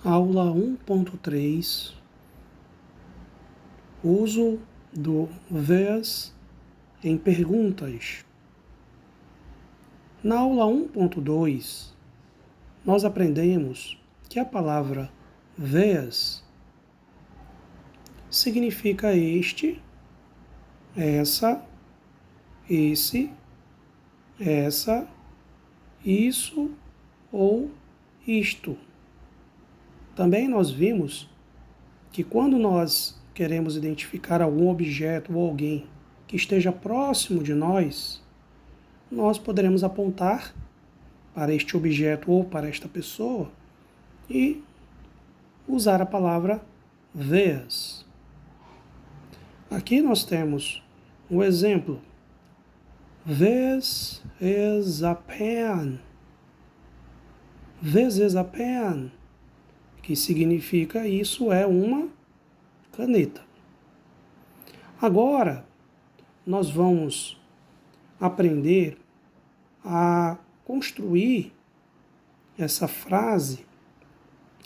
Aula 1.3, uso do this em perguntas. Na aula 1.2, nós aprendemos que a palavra this significa este, essa, esse, essa, isso ou isto. Também nós vimos que quando nós queremos identificar algum objeto ou alguém que esteja próximo de nós, nós poderemos apontar para este objeto ou para esta pessoa e usar a palavra this. Aqui nós temos um exemplo. This is a pen. This is a pen, que significa isso é uma caneta. Agora, nós vamos aprender a construir essa frase,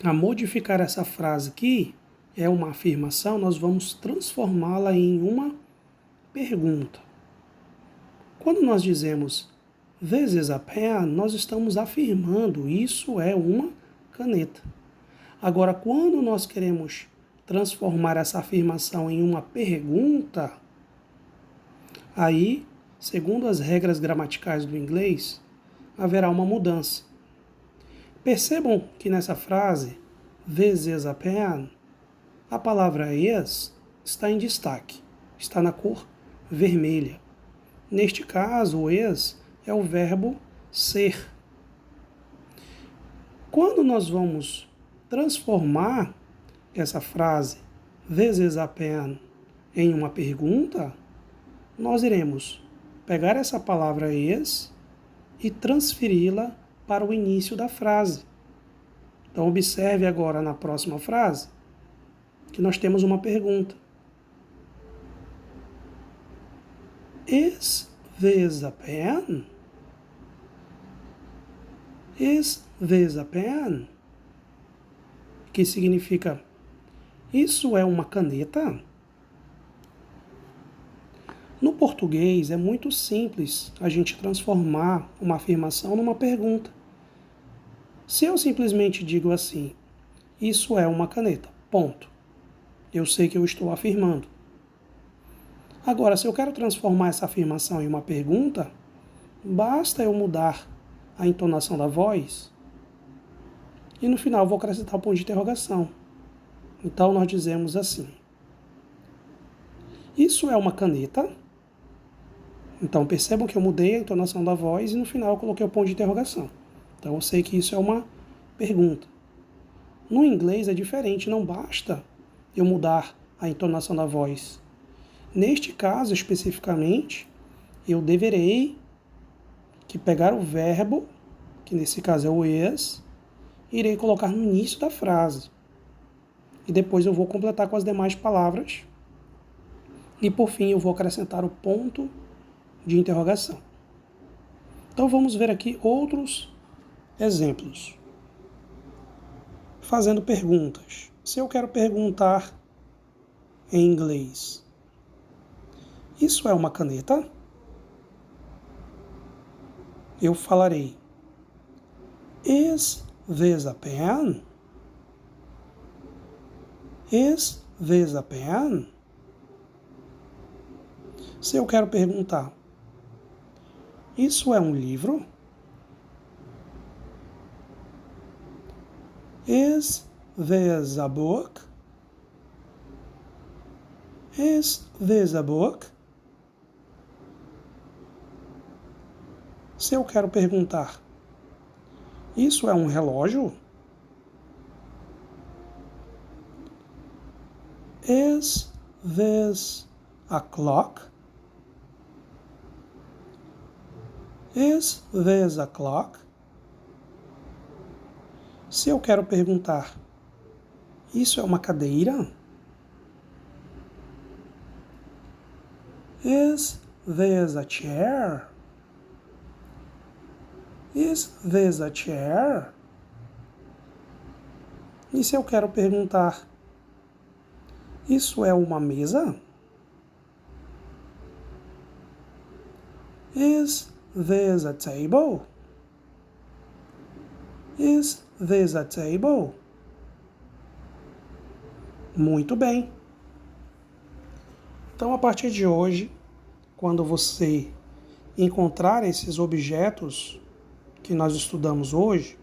a modificar essa frase que é uma afirmação, nós vamos transformá-la em uma pergunta. Quando nós dizemos this is a pen, nós estamos afirmando isso é uma caneta. Agora, quando nós queremos transformar essa afirmação em uma pergunta, aí, segundo as regras gramaticais do inglês, haverá uma mudança. Percebam que nessa frase, this is a pen, a palavra is está em destaque, está na cor vermelha. Neste caso, o is é o verbo ser. Quando nós vamos transformar essa frase this is a pen em uma pergunta, nós iremos pegar essa palavra is e transferi-la para o início da frase. Então observe agora na próxima frase que nós temos uma pergunta. Is this a pen? Is this a pen? Que significa, isso é uma caneta? No português é muito simples a gente transformar uma afirmação numa pergunta. Se eu simplesmente digo assim, isso é uma caneta, ponto. Eu sei que eu estou afirmando. Agora, se eu quero transformar essa afirmação em uma pergunta, basta eu mudar a entonação da voz e no final vou acrescentar o ponto de interrogação. Então nós dizemos assim, isso é uma caneta? Então percebam que eu mudei a entonação da voz e no final eu coloquei o ponto de interrogação. Então eu sei que isso é uma pergunta. No inglês é diferente, não basta eu mudar a entonação da voz. Neste caso especificamente, eu deverei que pegar o verbo, que nesse caso é o is, irei colocar no início da frase. E depois eu vou completar com as demais palavras. E por fim eu vou acrescentar o ponto de interrogação. Então vamos ver aqui outros exemplos. Fazendo perguntas. Se eu quero perguntar em inglês, isso é uma caneta? Eu falarei, is this a pen? Is this a pen? Se eu quero perguntar, isso é um livro? Is this a book? Is this a book? Se eu quero perguntar, isso é um relógio? Is this a clock? Is this a clock? Se eu quero perguntar, isso é uma cadeira? Is this a chair? Is this a chair? E se eu quero perguntar, isso é uma mesa? Is this a table? Is this a table? Muito bem. Então, a partir de hoje, quando você encontrar esses objetos que nós estudamos hoje,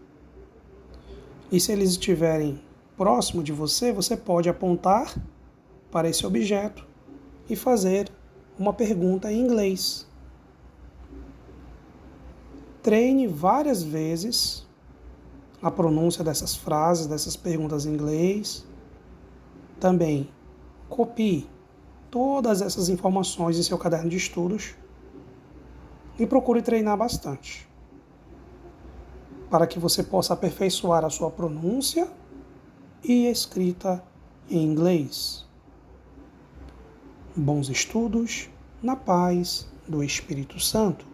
e se eles estiverem próximo de você, você pode apontar para esse objeto e fazer uma pergunta em inglês. Treine várias vezes a pronúncia dessas frases, dessas perguntas em inglês. Também copie todas essas informações em seu caderno de estudos e procure treinar bastante, para que você possa aperfeiçoar a sua pronúncia e escrita em inglês. Bons estudos, na paz do Espírito Santo.